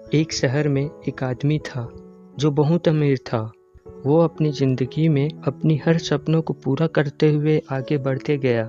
एक शहर में एक आदमी था जो बहुत अमीर था। वो अपनी ज़िंदगी में अपनी हर सपनों को पूरा करते हुए आगे बढ़ते गया।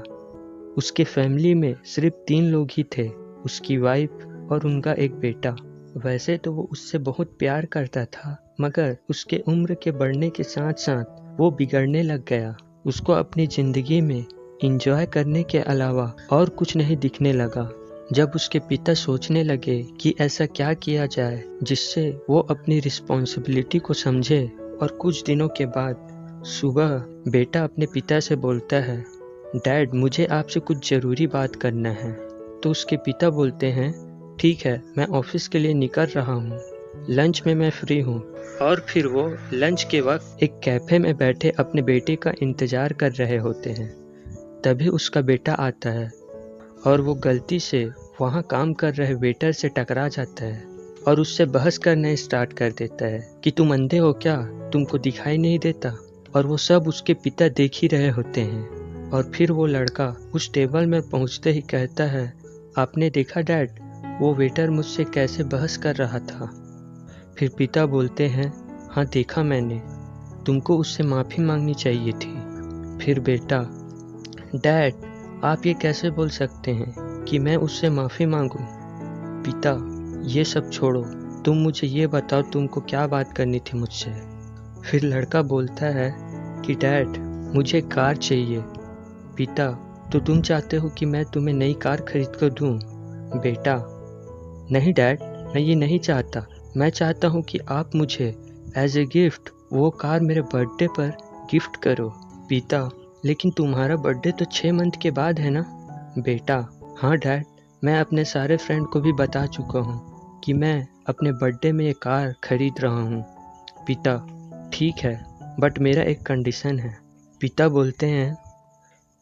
उसके फैमिली में सिर्फ 3 लोग ही थे, उसकी वाइफ और उनका एक बेटा। वैसे तो वो उससे बहुत प्यार करता था, मगर उसके उम्र के बढ़ने के साथ साथ वो बिगड़ने लग गया। उसको अपनी ज़िंदगी में एंजॉय करने के अलावा और कुछ नहीं दिखने लगा। जब उसके पिता सोचने लगे कि ऐसा क्या किया जाए जिससे वो अपनी रिस्पॉन्सिबिलिटी को समझे, और कुछ दिनों के बाद सुबह बेटा अपने पिता से बोलता है, डैड मुझे आपसे कुछ ज़रूरी बात करना है। तो उसके पिता बोलते हैं, ठीक है, मैं ऑफिस के लिए निकल रहा हूँ, लंच में मैं फ्री हूँ। और फिर वो लंच के वक्त एक कैफ़े में बैठे अपने बेटे का इंतज़ार कर रहे होते हैं। तभी उसका बेटा आता है और वो गलती से वहाँ काम कर रहे वेटर से टकरा जाता है और उससे बहस करना स्टार्ट कर देता है कि तुम अंधे हो क्या, तुमको दिखाई नहीं देता। और वो सब उसके पिता देख ही रहे होते हैं। और फिर वो लड़का उस टेबल में पहुँचते ही कहता है, आपने देखा डैड, वो वेटर मुझसे कैसे बहस कर रहा था। फिर पिता बोलते हैं, हाँ देखा मैंने, तुमको उससे माफ़ी मांगनी चाहिए थी। फिर बेटा, डैड आप ये कैसे बोल सकते हैं कि मैं उससे माफ़ी मांगूं? पिता, ये सब छोड़ो, तुम मुझे ये बताओ तुमको क्या बात करनी थी मुझसे। फिर लड़का बोलता है कि डैड मुझे कार चाहिए। पिता, तो तुम चाहते हो कि मैं तुम्हें नई कार खरीद कर दूं? बेटा, नहीं डैड, मैं ये नहीं चाहता। मैं चाहता हूँ कि आप मुझे एज ए गिफ्ट वो कार मेरे बर्थडे पर गिफ्ट करो। पिता, लेकिन तुम्हारा बर्थडे तो 6 मंथ के बाद है ना? बेटा, हाँ डैड, मैं अपने सारे फ्रेंड को भी बता चुका हूँ कि मैं अपने बर्थडे में ये कार खरीद रहा हूँ। पिता, ठीक है, बट मेरा एक कंडीशन है। पिता बोलते हैं,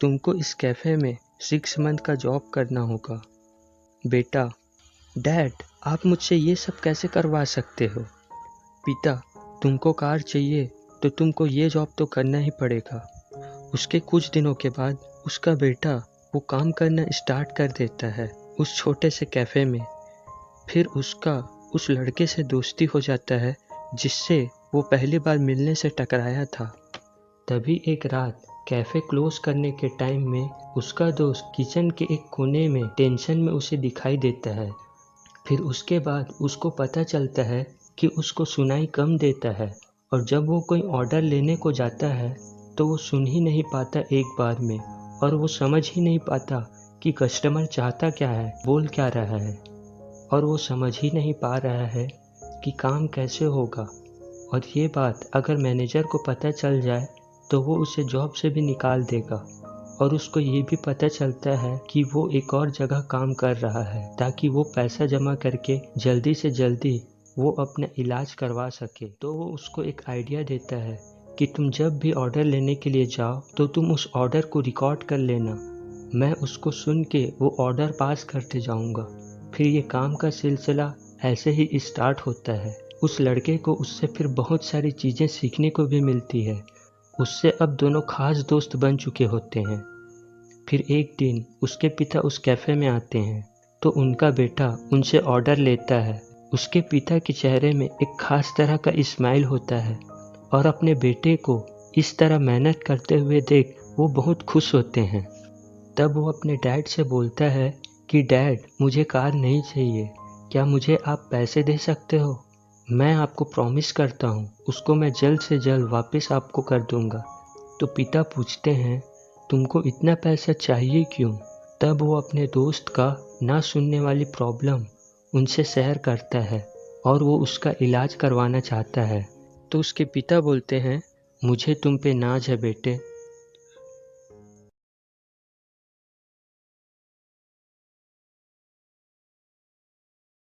तुमको इस कैफ़े में 6 मंथ का जॉब करना होगा। बेटा, डैड आप मुझसे ये सब कैसे करवा सकते हो? पिता, तुमको कार चाहिए तो तुमको ये जॉब तो करना ही पड़ेगा। उसके कुछ दिनों के बाद उसका बेटा वो काम करना स्टार्ट कर देता है उस छोटे से कैफ़े में। फिर उसका उस लड़के से दोस्ती हो जाता है जिससे वो पहली बार मिलने से टकराया था। तभी एक रात कैफ़े क्लोज करने के टाइम में उसका दोस्त किचन के एक कोने में टेंशन में उसे दिखाई देता है। फिर उसके बाद उसको पता चलता है कि उसको सुनाई कम देता है, और जब वो कोई ऑर्डर लेने को जाता है तो वो सुन ही नहीं पाता एक बार में, और वो समझ ही नहीं पाता कि कस्टमर चाहता क्या है, बोल क्या रहा है, और वो समझ ही नहीं पा रहा है कि काम कैसे होगा। और ये बात अगर मैनेजर को पता चल जाए तो वो उसे जॉब से भी निकाल देगा। और उसको ये भी पता चलता है कि वो एक और जगह काम कर रहा है ताकि वो पैसा जमा करके जल्दी से जल्दी वो अपना इलाज करवा सके। तो वो उसको एक आइडिया देता है कि तुम जब भी ऑर्डर लेने के लिए जाओ तो तुम उस ऑर्डर को रिकॉर्ड कर लेना, मैं उसको सुन के वो ऑर्डर पास करते जाऊंगा। फिर ये काम का सिलसिला ऐसे ही स्टार्ट होता है। उस लड़के को उससे फिर बहुत सारी चीज़ें सीखने को भी मिलती है। उससे अब दोनों खास दोस्त बन चुके होते हैं। फिर एक दिन उसके पिता उस कैफ़े में आते हैं तो उनका बेटा उनसे ऑर्डर लेता है। उसके पिता के चेहरे में एक खास तरह का स्माइल होता है, और अपने बेटे को इस तरह मेहनत करते हुए देख वो बहुत खुश होते हैं। तब वो अपने डैड से बोलता है कि डैड मुझे कार नहीं चाहिए, क्या मुझे आप पैसे दे सकते हो? मैं आपको प्रॉमिस करता हूँ उसको मैं जल्द से जल्द वापस आपको कर दूंगा। तो पिता पूछते हैं, तुमको इतना पैसा चाहिए क्यों? तब वो अपने दोस्त का ना सुनने वाली प्रॉब्लम उनसे शेयर करता है और वो उसका इलाज करवाना चाहता है। तो उसके पिता बोलते हैं, मुझे तुम पे नाज है बेटे,